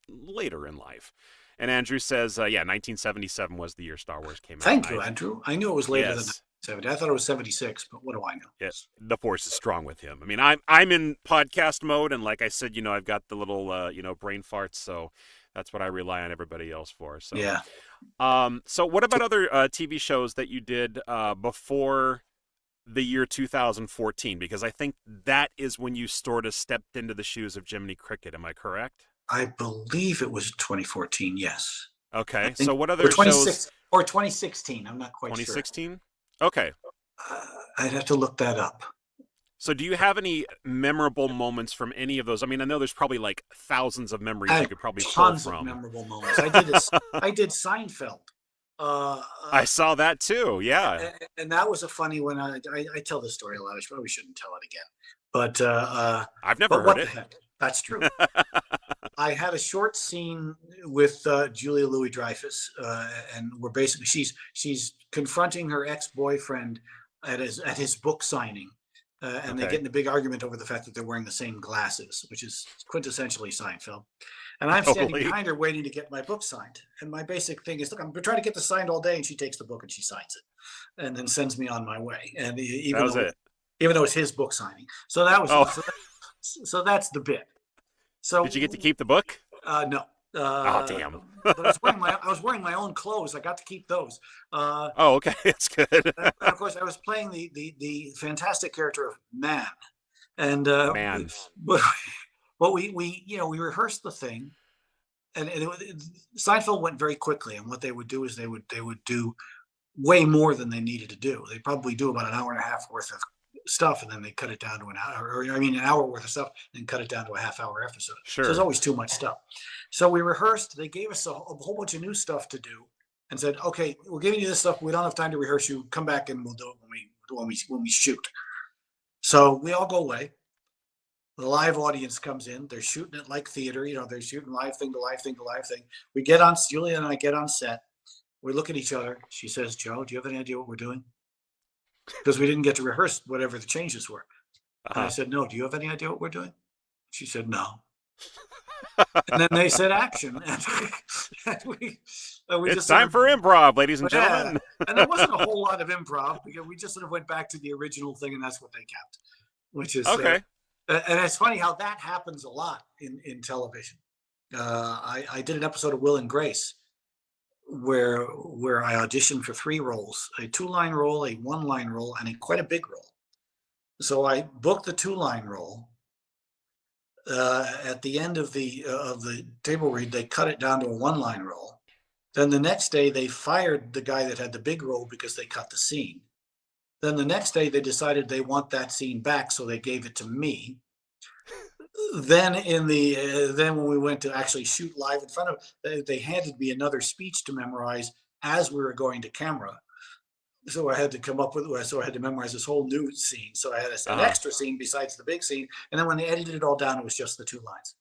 later in life. And Andrew says, 1977 was the year Star Wars came out. Thank you, Andrew. I knew it was later than 1970. I thought it was 76, but what do I know? Yes, the force is strong with him. I mean, I'm in podcast mode, and like I said, I've got the little, brain farts, so that's what I rely on everybody else for. So yeah. So what about other TV shows that you did before the year 2014? Because I think that is when you sort of stepped into the shoes of Jiminy Cricket. Am I correct? I believe it was 2014. Yes. Okay. So what other shows? Or 2016. I'm not quite 2016? sure. Okay. I'd have to look that up. So do you have any memorable moments from any of those? I mean, I know there's probably like thousands of memories you could probably pull from. Tons of memorable moments. I did Seinfeld I saw that too. Yeah. And that was a funny one. I tell this story a lot. I probably shouldn't tell it again. But I've never heard what it. the heck? That's true. I had a short scene with Julia Louis-Dreyfus, and we're basically she's confronting her ex-boyfriend at his book signing, and they get in a big argument over the fact that they're wearing the same glasses, which is quintessentially Seinfeld. And I'm standing behind her waiting to get my book signed. And my basic thing is, look, I'm trying to get this signed all day, and she takes the book and she signs it, and then sends me on my way. And even though it's his book signing, so that was so that's the bit. So did you get to keep the book? No. Oh, damn. But I was wearing my own clothes. I got to keep those. Oh, okay, that's good. And of course, I was playing the fantastic character of Man, and Man. But we rehearsed the thing, and Seinfeld went very quickly. And what they would do is they would do way more than they needed to do. They probably do about an hour and a half worth of stuff, and then they cut it down to an hour, an hour worth of stuff, and cut it down to a half-hour episode. Sure. So there's always too much stuff. So we rehearsed. They gave us a whole bunch of new stuff to do, and said, "Okay, we're giving you this stuff. We don't have time to rehearse. You come back, and we'll do it when we shoot." So we all go away. The live audience comes in. They're shooting it like theater. They're shooting live thing to live thing to live thing. We get on. Julia and I get on set. We look at each other. She says, "Joe, do you have any idea what we're doing?" Because we didn't get to rehearse whatever the changes were. And I said, "No, do you have any idea what we're doing?" She said, "No." And then they said action. And we it's time for improv, ladies and gentlemen. And there wasn't a whole lot of improv, because we just sort of went back to the original thing, and that's what they kept, which is okay. And it's funny how that happens a lot in television. I did an episode of Will and Grace where I auditioned for 3 roles: a 2-line role, a 1-line role, and quite a big role. So I booked the 2-line role. At the end of the table read, they cut it down to a 1-line role. Then the next day they fired the guy that had the big role because they cut the scene. Then the next day they decided they want that scene back, so they gave it to me. Then then when we went to actually shoot live in front of, they handed me another speech to memorize as we were going to camera. So I had to memorize this whole new scene. So I had an extra scene besides the big scene. And then when they edited it all down, it was just the 2 lines.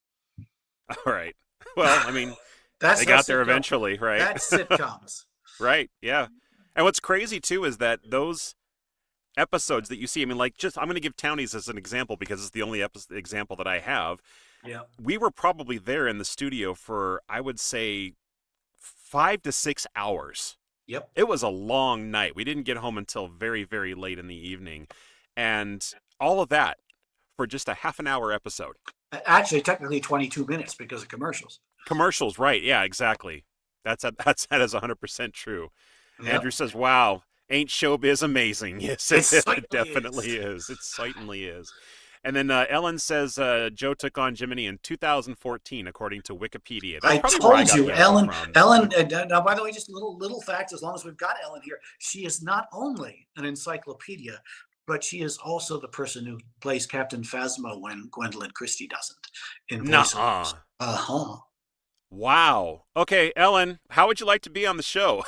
All right. Well, I mean, they got there eventually, right? That's sitcoms. Right. Yeah. And what's crazy too is that those episodes that you see, I mean, like, I'm going to give Townies as an example because it's the only example that I have. Yeah. We were probably there in the studio for, I would say, 5 to 6 hours. Yep. It was a long night. We didn't get home until very, very late in the evening. And all of that for just a half an hour episode. Actually, technically 22 minutes because of commercials. Commercials, right. Yeah, exactly. That is 100% true. Yep. Andrew says, wow, ain't showbiz amazing? Yes, it definitely is. It certainly is. And then Ellen says Joe took on Jiminy in 2014, according to Wikipedia. That's I told you, Ellen. Now, by the way, just a little fact. As long as we've got Ellen here, she is not only an encyclopedia, but she is also the person who plays Captain Phasma when Gwendolyn Christie doesn't. In voiceovers. Wow. Okay, Ellen, how would you like to be on the show?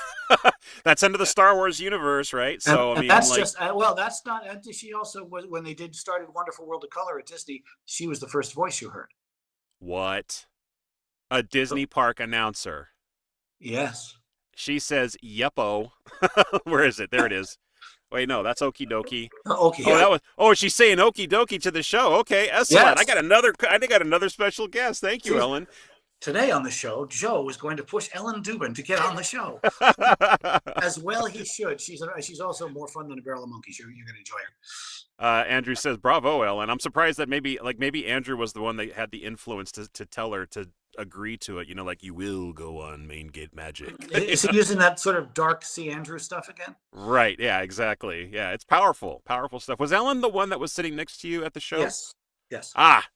That's into the Star Wars universe, right? So I mean, that's just that's not. She also was, when they started Wonderful World of Color at Disney. She was the first voice you heard. What? A Disney park announcer? Yes. She says, "Yeppo." Where is it? There it is. Wait, no, that's Okie Dokie. Okay. Oh, that was. Oh, she's saying Okie Dokie to the show. Okay, excellent. Yes. I got another special guest. Thank you, Ellen. Today on the show, Joe is going to push Ellen Dubin to get on the show. As well he should. She's also more fun than a barrel of monkeys. You're going to enjoy her. Andrew says, bravo, Ellen. I'm surprised that maybe Andrew was the one that had the influence to tell her to agree to it. Like, you will go on Main Gate Magic. Is he using that sort of dark C. Andrew stuff again? Right. Yeah, exactly. Yeah, it's powerful stuff. Was Ellen the one that was sitting next to you at the show? Yes.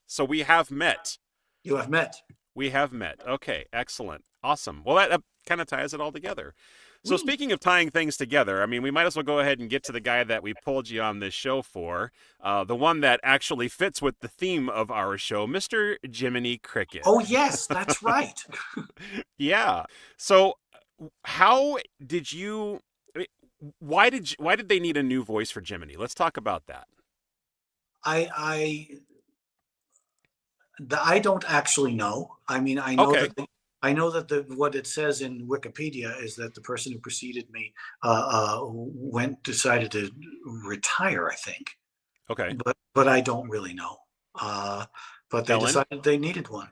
So we have met. You have met. We have met. Okay, excellent. Awesome. Well, that kind of ties it all together. So speaking of tying things together, I mean, we might as well go ahead and get to the guy that we pulled you on this show for, the one that actually fits with the theme of our show, Mr. Jiminy Cricket. Oh, yes, that's right. Yeah. So How did you? I mean, why did they need a new voice for Jiminy? Let's talk about that. I I don't actually know. I mean, Okay. I know that what it says in Wikipedia is that the person who preceded me decided to retire, I think, Okay. but I don't really know. Uh, but they Ellen. decided they needed one.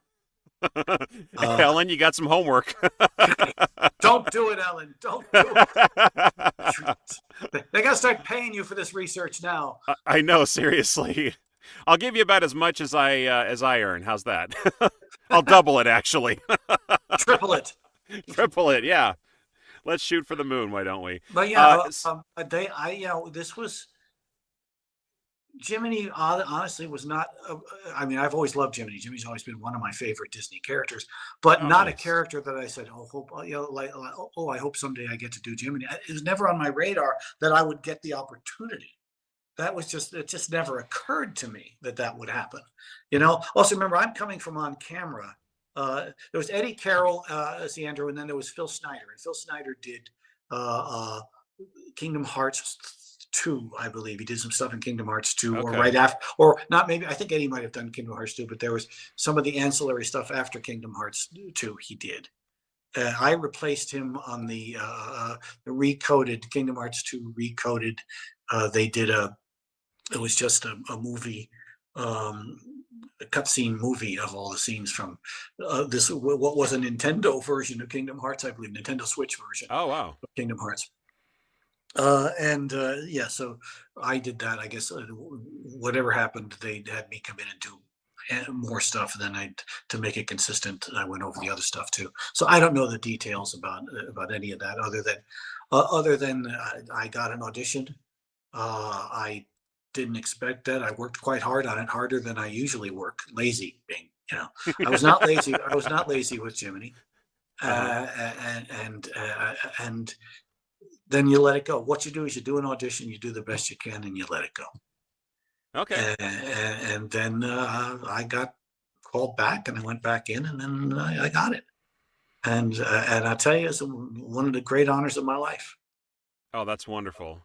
Uh, Ellen, you got some homework. don't do it, Ellen. Don't do it. They got to start paying you for this research now. I know, seriously. I'll give you about as much as I earn. How's that? I'll double it, actually. Triple it. Triple it, yeah. Let's shoot for the moon, why don't we? But yeah, this was Jiminy. Honestly, was not. I mean, I've always loved Jiminy. Jiminy's always been one of my favorite Disney characters, but Oh, not a nice. character that I said, oh, I hope someday I get to do Jiminy. It was never on my radar that I would get the opportunity. It just never occurred to me that that would happen. Also remember, I'm coming from on camera. There was Eddie Carroll as the Andrew, and then there was Phil Snyder. And Phil Snyder did Kingdom Hearts 2, I believe. He did some stuff in Kingdom Hearts 2, or Okay. right after, or not maybe, I think Eddie might have done Kingdom Hearts 2, but there was some of the ancillary stuff after Kingdom Hearts 2 he did. I replaced him on the recoded Kingdom Hearts 2 recoded. They did it was just a movie, a cutscene movie of all the scenes from what was a Nintendo version of Kingdom Hearts, I believe, Nintendo Switch version Oh, wow. of Kingdom Hearts. Yeah, so I did that. I guess whatever happened, they had me come in and do more stuff. Then to make it consistent, I went over the other stuff too. So I don't know the details about any of that, other than I got an audition. I didn't expect that. I worked quite hard on it, harder than I usually work. Lazy being, I was not lazy. I was not lazy with Jiminy, Uh-huh. and then you let it go. What you do is you do an audition, you do the best you can, and you let it go. Okay. And then I got called back, and I went back in, and then I got it. And I tell you, it's one of the great honors of my life. Oh, that's wonderful.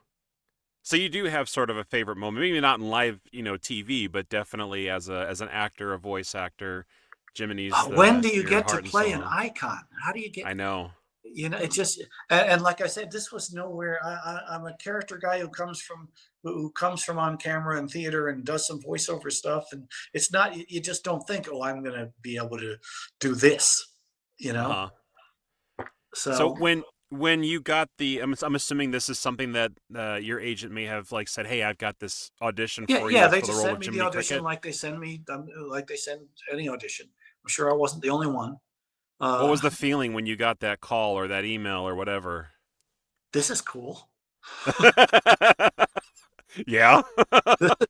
So you do have sort of a favorite moment, maybe not in live, TV, but definitely as an actor, a voice actor. Jiminy's When do you your get to heart and play an soul. icon? How do you get? I know. It just, and like I said, this was nowhere. I'm a character guy who comes from on camera and theater and does some voiceover stuff, and it's not. You just don't think, oh, I'm going to be able to do this. Uh-huh. So So when you got I'm assuming this is something that your agent may have like said, "Hey, I've got this audition yeah, for yeah, you they for the just role sent of me the Jiminy audition Cricket." like they send any audition. I'm sure I wasn't the only one. What Uh, was the feeling when you got that call or that email or whatever? this is cool. Yeah.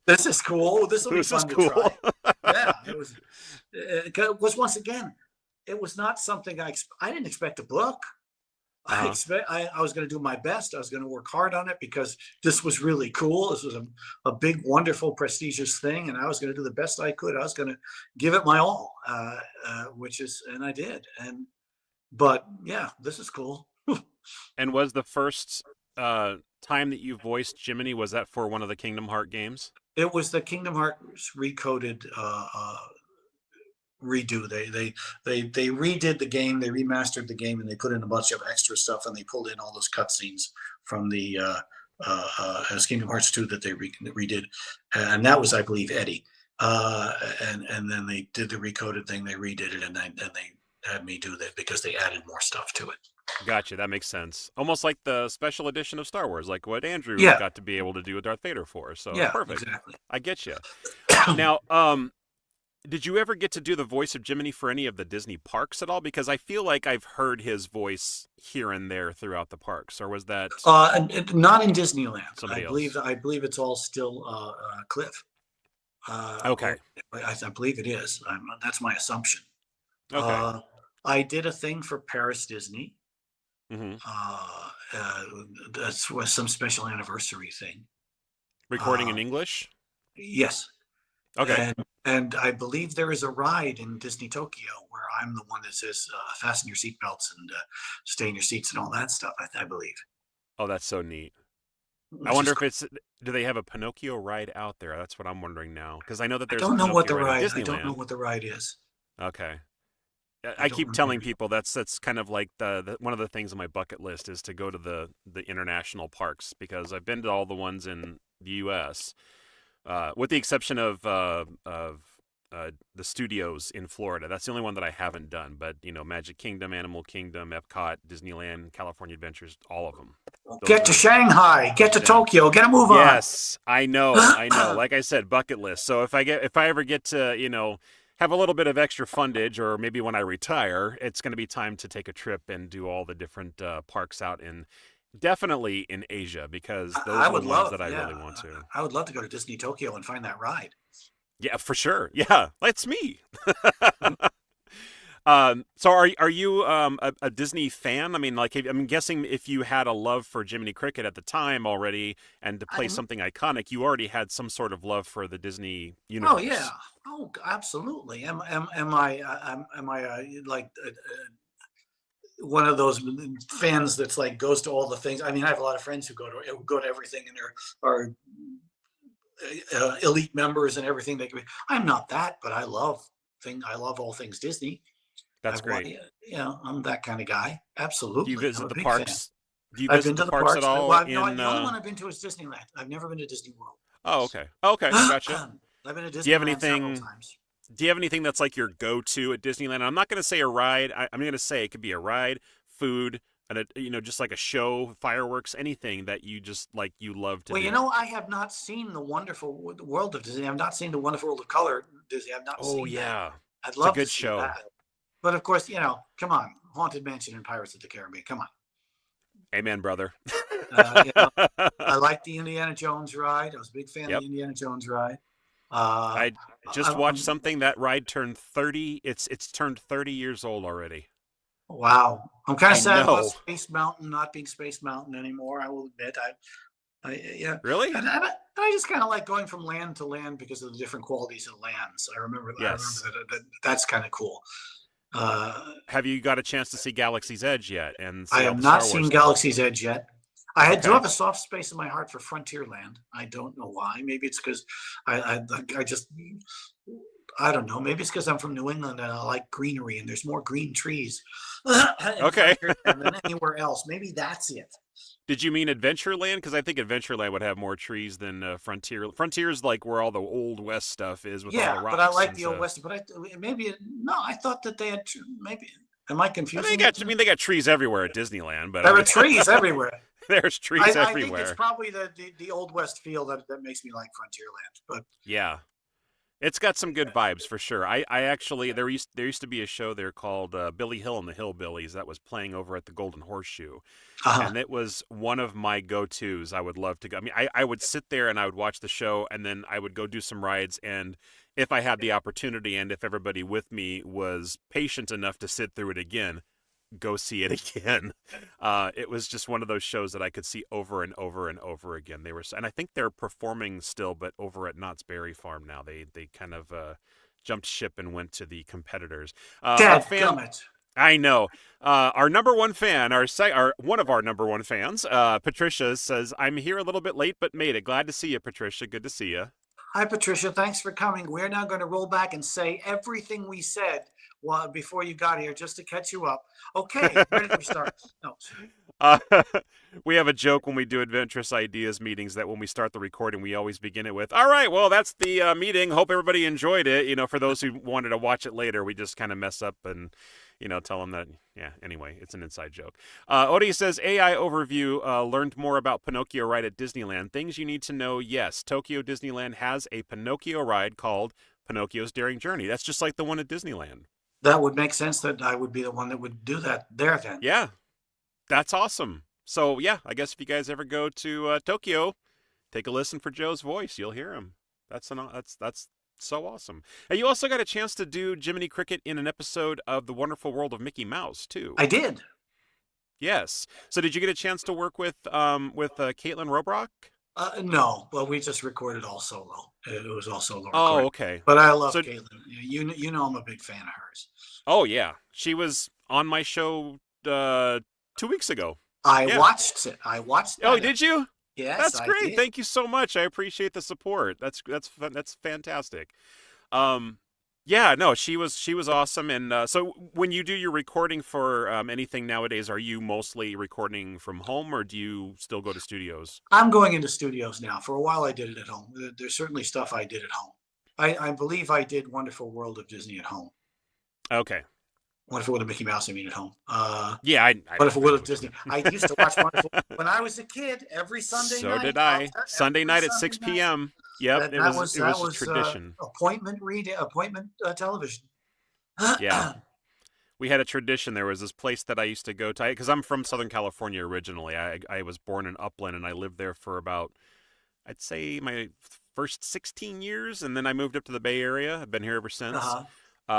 This is cool. This will be This is fun to cool. try. Yeah, it was. It was once again. It was not something I didn't expect to book. Uh-huh. I was going to do my best. I was going to work hard on it because this was really cool. This was a big, wonderful, prestigious thing, and I was going to do the best I could. I was going to give it my all, and I did. But yeah, this is cool. And was the first time that you voiced Jiminy, was that for one of the Kingdom Heart games? It was the Kingdom Hearts recoded redo. They redid the game, they remastered the game, and they put in a bunch of extra stuff, and they pulled in all those cutscenes from the Kingdom Hearts 2 that they redid, and that was, I believe, Eddie. And then they did the recoded thing, they redid it, and they had me do that because they added more stuff to it. Gotcha, that makes sense. Almost like the special edition of Star Wars, like what Andrew Yeah, got to be able to do with Darth Vader for. So yeah, perfect. exactly. I get you. Now, did you ever get to do the voice of Jiminy for any of the Disney parks at all? Because I feel like I've heard his voice here and there throughout the parks, or was that Not in Disneyland. somebody else? I believe it's all still Cliff. Okay. I believe it is. That's my assumption. Okay. I did a thing for Paris Disney. Mm-hmm. That was some special anniversary thing. Recording in English? Yes. Okay. And I believe there is a ride in Disney Tokyo where I'm the one that says fasten your seatbelts and stay in your seats and all that stuff. I believe. Oh, that's so neat. I Which is wonder if cool. it's. Do they have a Pinocchio ride out there? That's what I'm wondering now, because I know that I there's a don't know what Pinocchio the ride at ride. I don't know Disneyland. what the ride is. Okay. I I don't keep remember. telling people that's kind of like the one of the things on my bucket list is to go to the international parks, because I've been to all the ones in the U.S. With the exception of the studios in Florida. That's the only one that I haven't done. But Magic Kingdom, Animal Kingdom, Epcot, Disneyland, California Adventures, all of them. Those Get to are Shanghai. Get to done. Tokyo. Get a move on. Yes, I know. Like I said, bucket list. So if I ever get to have a little bit of extra fundage, or maybe when I retire, it's going to be time to take a trip and do all the different parks out in. Definitely in Asia, because those I are the would ones love, that I yeah, really want to. I would love to go to Disney Tokyo and find that ride. Yeah, for sure. Yeah, that's me. So are you a Disney fan? I mean, like, I'm guessing if you had a love for Jiminy Cricket at the time already, and to play I'm, something iconic, you already had some sort of love for the Disney oh yeah, universe. oh absolutely. Am I am I like one of those fans that's like goes to all the things? I mean, I have a lot of friends who go to everything and are elite members and everything. I'm not that, but I love all things Disney. That's great. I'm that kind of guy. Do you Absolutely, I'm visit a the big fan. parks? Do you I've been visit to the the parks at parks. all Well, no, in? the only one I've been to is Disneyland. I've never been to Disney World. Oh, okay. Okay, gotcha. I've been to Do you have Disneyland several anything? times. Do you have anything that's like your go-to at Disneyland? I'm not going to say a ride. I'm going to say it could be a ride, food, and just like a show, fireworks, anything that you just like you love to Well, do. I have not seen the wonderful world of Disney. I've not seen the wonderful world of color Disney. I've not Oh seen that. yeah, I'd it's a love to good see show. that. But of course, come on, Haunted Mansion and Pirates of the Caribbean. Come on. Amen, brother. You know, I like the Indiana Jones ride. I was a big fan of Yep. the Indiana Jones ride. Uh, I just watched something. That ride turned 30. It's turned 30 years old already. wow. I'm kind of I sad about know. Space Mountain not being Space Mountain anymore. I will admit. Yeah, Really? and I just kind of like going from land to land because of the different qualities of lands. I remember Yes. that's kind of cool. Have you got a chance to see Galaxy's Edge yet and I see all have the not Star Wars seen stuff? Galaxy's Edge yet. Do Okay. have a soft space in my heart for Frontierland. I don't know why. Maybe it's because I just I don't know. Maybe it's because I'm from New England and I like greenery and there's more green trees in Okay. Frontierland than anywhere else. Maybe that's it. Did you mean Adventureland? Because I think Adventureland would have more trees than Frontier. Frontier's like where all the old West stuff is with all the Yeah, but I rocks like and the old stuff. west. But maybe no. I thought that they had maybe. Am I confusing I mean, they got trees everywhere at Disneyland, but I There are mean, trees everywhere. there's trees I think it's everywhere. probably the old west feel that makes me like Frontierland. But Yeah. It's got some good vibes for sure. I actually there used to be a show there called Billy Hill and the Hillbillies that was playing over at the Golden Horseshoe, uh and it was one of my go-tos. I would love to go. I mean, I would sit there and I would watch the show, and then I would go do some rides. And if I had the opportunity, and if everybody with me was patient enough to sit through it again, go see it again. It was just one of those shows that I could see over and over and over again. And I think they're performing still, but over at Knott's Berry Farm now. They kind of jumped ship and went to the competitors. Our fan, Dadgummit. I know. Our number one fan, one of our number one fans, Patricia says, "I'm here a little bit late, but made it. Glad to see you, Patricia. Good to see you." Hi, Patricia. Thanks for coming. We're now going to roll back and say everything we said before you got here, just to catch you up. Okay, where did we start? No. Uh, we have a joke when we do Adventurous Ideas meetings that when we start the recording, we always begin it with, "All right, well, that's the meeting. Hope everybody enjoyed it." For those who wanted to watch it later, we just kind of mess up and, tell them that, yeah, anyway, it's an inside joke. Odie says, AI overview, learned more about Pinocchio ride at Disneyland. Things you need to know, yes. Tokyo Disneyland has a Pinocchio ride called Pinocchio's Daring Journey. That's just like the one at Disneyland. That would make sense that I would be the one that would do that there then. Yeah. That's awesome. So, yeah, I guess if you guys ever go to Tokyo, take a listen for Joe's voice. You'll hear him. That's so awesome. And you also got a chance to do Jiminy Cricket in an episode of The Wonderful World of Mickey Mouse, too. I did. Yes. So did you get a chance to work with Caitlin Robrock? No, but we just recorded all solo. It was all solo Oh, recording. okay. But I love So, Caitlin. You know I'm a big fan of hers. oh yeah, she was on my show 2 weeks ago. I Yeah. watched it. I watched Oh, that. did you? Yes, That's I great. did. Thank you so much. I appreciate the support. That's fantastic. Um, yeah, no, she was awesome. And so when you do your recording for anything nowadays, are you mostly recording from home, or do you still go to studios? I'm going into studios now. For a while, I did it at home. There's certainly stuff I did at home. I believe I did Wonderful World of Disney at home. Okay. Wonderful World of Mickey Mouse, I mean, at home. Yeah, I Wonderful World of forget which Disney. one. I used to watch Wonderful when I was a kid every Sunday So night. did I. Every Sunday night at Sunday 6 night. p.m. Yep, That, it that was that a was tradition. appointment television. Yeah. We had a tradition. There was this place that I used to go to, because I'm from Southern California originally. I was born in Upland, and I lived there for about, I'd say, my first 16 years, and then I moved up to the Bay Area. I've been here ever since.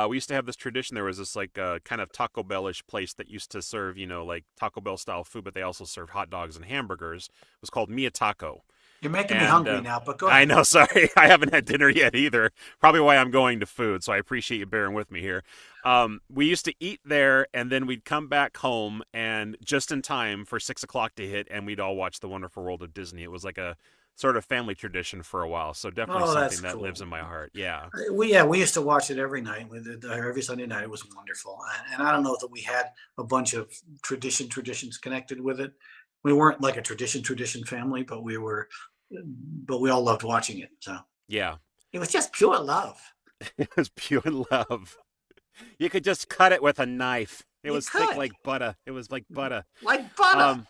We used to have this tradition. There was this kind of Taco Bell-ish place that used to serve, like Taco Bell style food, but they also served hot dogs and hamburgers. It was called Mia Taco. You're making me hungry now, but go I ahead. know, sorry. I haven't had dinner yet either. Probably why I'm going to food, so I appreciate you bearing with me here. We used to eat there, and then we'd come back home, and just in time for 6 o'clock to hit, and we'd all watch The Wonderful World of Disney. It was like a sort of family tradition for a while, so definitely something that lives in my heart. Yeah. We used to watch it every night. Every Sunday night. It was wonderful, and I don't know that we had a bunch of traditions connected with it. We weren't like a tradition family, but we all loved watching it. So Yeah. it was just pure love. It was pure love. You could just cut it with a knife. It You was thick could. like butter. It was like butter. Like butter.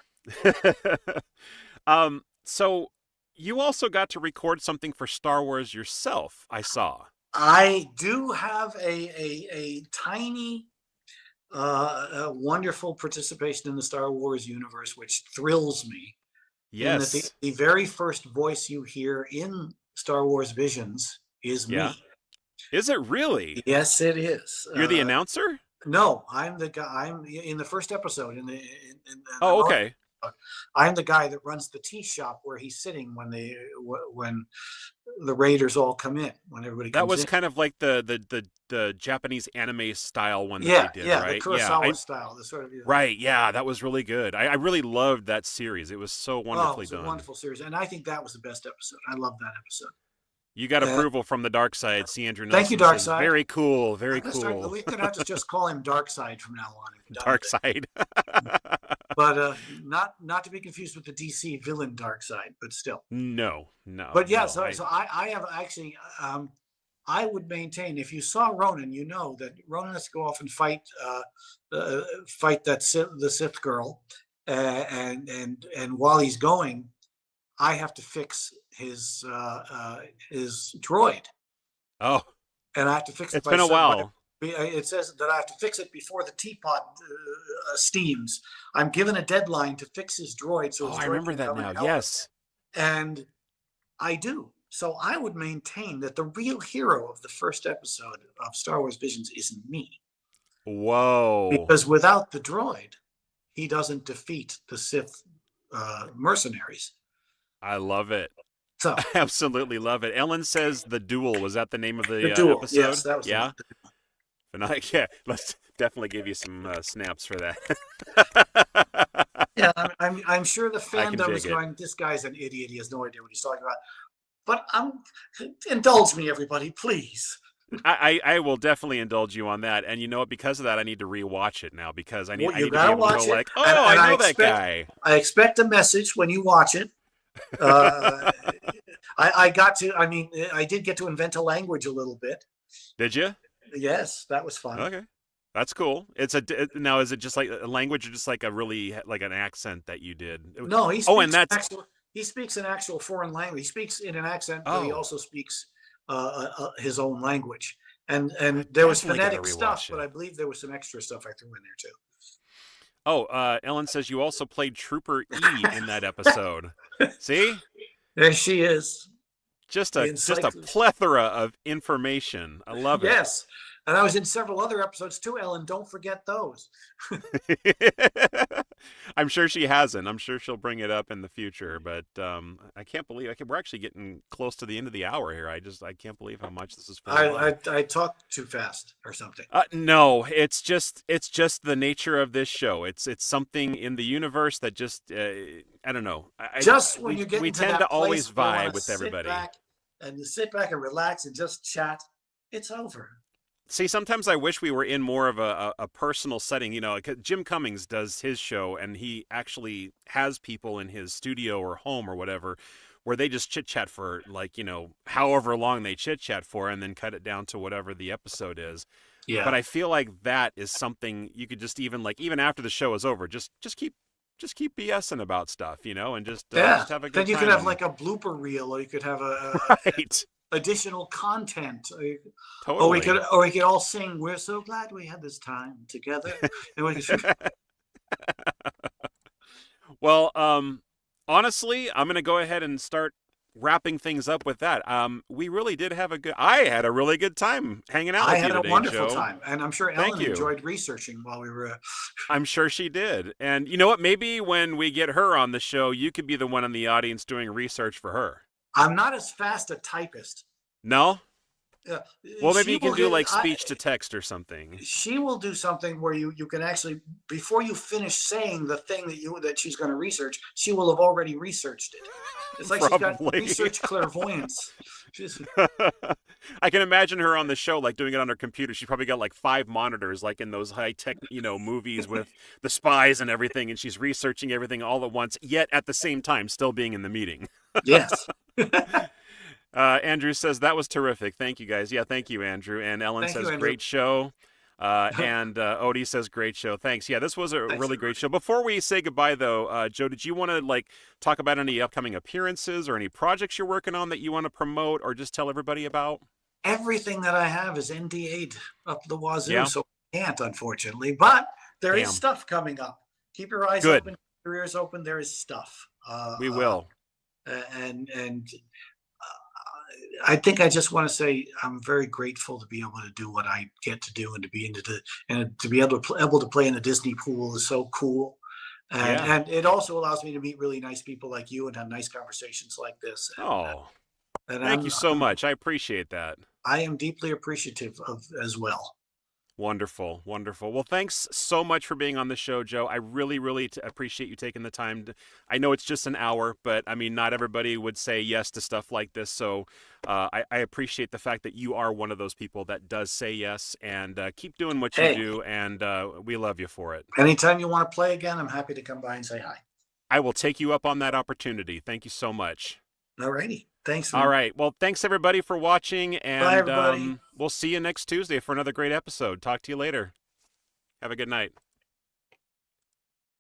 So you also got to record something for Star Wars yourself, I saw. I do have a tiny, wonderful participation in the Star Wars universe, which thrills me. In that Yes. the very first voice you hear in Star Wars Visions is Yeah. me. Is it really? Yes, it is. You're the announcer? No, I'm the guy. I'm in the first episode. Oh, okay. I'm the guy that runs the tea shop where he's sitting when the raiders all come in. When everybody comes That was in. kind of like the Japanese anime style one that Yeah, they did, yeah, right? the Kurosawa style. The sort of Right, yeah, that was really good. I really loved that series. It was so wonderfully it's a done. wonderful series, and I think that was the best episode. I love that episode. You got approval from the dark side. See, Andrew Thank you, Nelson Dark says, Side. very cool, very Let's start- cool. we could have to just call him Dark Side from now on. if Dark done with it. side. But not to be confused with the DC villain Dark Side, but still. No. But yeah, no, so I have actually, I would maintain, if you saw Ronan, you know that Ronan has to go off and fight the Sith girl, and while he's going, I have to fix his droid, Oh, and I have to fix it. it's been a while. It says that I have to fix it before the teapot steams. I'm given a deadline to fix his droid. So Oh, his I droid remember can that come and now. help. Yes. And I do. So I would maintain that the real hero of the first episode of Star Wars Visions is me. Whoa. Because without the droid, he doesn't defeat the Sith mercenaries. I love it. So I absolutely love it. Ellen says The Duel. Was that the name of the duel, episode? yes, that was the yeah. one. Yeah, let's definitely give you some snaps for that. Yeah, I'm sure the can fandom dig is it. going, this guy's an idiot. He has no idea what he's talking about. But indulge me, everybody, please. I will definitely indulge you on that. And you know what? Because of that, I need to rewatch it now because I need, Well, I you need to be gotta able to watch go it, like, oh, and I I know that expect- guy. I expect a message when you watch it. I did get to invent a language a little bit. Did you? Yes, that was fun. Okay. That's cool. Now, is it just like a language or just like a really, like an accent that you did? No, he speaks Oh, and that's- he speaks an actual foreign language. He speaks in an accent, but he Oh. also speaks his own language. And there was definitely gotta phonetic stuff, rewatch but it. I believe there was some extra stuff I threw in there too. Oh, Ellen says you also played Trooper E in that episode. See? There she is. Just a plethora of information. I love it. Yes. And I was in several other episodes too, Ellen. Don't forget those. I'm sure she hasn't. I'm sure she'll bring it up in the future. But I can't believe we're actually getting close to the end of the hour here. I can't believe how much this is for. I talk too fast or something. No, it's just the nature of this show. It's something in the universe that just I don't know. When you get we into tend that to always place where you vibe with everybody. And you sit back and relax and just chat. It's over. See, sometimes I wish we were in more of a personal setting. You know, Jim Cummings does his show, and he actually has people in his studio or home or whatever, where they just chit chat for however long they chit chat for, and then cut it down to whatever the episode is. Yeah. But I feel like that is something you could just even after the show is over, just keep BSing about stuff, and just have a good time. Then you could have like a blooper reel, or you could have right. Additional content. Totally. Or we could all sing, "We're so glad we had this time together." Well, honestly, I'm going to go ahead and start wrapping things up with that. We really did have I had a really good time hanging out with you today, I had a wonderful Joe. time, and I'm sure Ellen enjoyed researching while we were. I'm sure she did. And you know what? Maybe when we get her on the show, you could be the one in the audience doing research for her. I'm not as fast a typist. No? Well, maybe you can do like speech to text or something. She will do something where you can actually, before you finish saying the thing that she's going to research, she will have already researched it. It's like She's got research clairvoyance. I can imagine her on the show, like doing it on her computer. She's probably got like 5 monitors, like in those high tech, movies with the spies and everything, and she's researching everything all at once, yet at the same time still being in the meeting. Yes. Andrew says that was terrific. Thank you, guys. Yeah, thank you, Andrew. And Ellen says great show. And Odie says great show. Thanks. Yeah, this was a really great show. Before we say goodbye, though, Joe, did you want to talk about any upcoming appearances or any projects you're working on that you want to promote or just tell everybody about? Everything that I have is NDA'd up the wazoo, so I can't, unfortunately. But there is stuff coming up. Keep your eyes open, keep your ears open. There is stuff. We will. And I think I just want to say I'm very grateful to be able to do what I get to do, and to be to be able to play in a Disney pool is so cool. And it also allows me to meet really nice people like you and have nice conversations like this. And thank you so much. I appreciate that. I am deeply appreciative of as well. Wonderful, wonderful. Well, thanks so much for being on the show, Joe. I really, really appreciate you taking the time. I know it's just an hour, but I mean, not everybody would say yes to stuff like this. So I appreciate the fact that you are one of those people that does say yes, and keep doing what you do. And we love you for it. Anytime you want to play again, I'm happy to come by and say hi. I will take you up on that opportunity. Thank you so much. All righty. Thanks, man. All right. Well, thanks everybody for watching, and bye, everybody. We'll see you next Tuesday for another great episode. Talk to you later. Have a good night.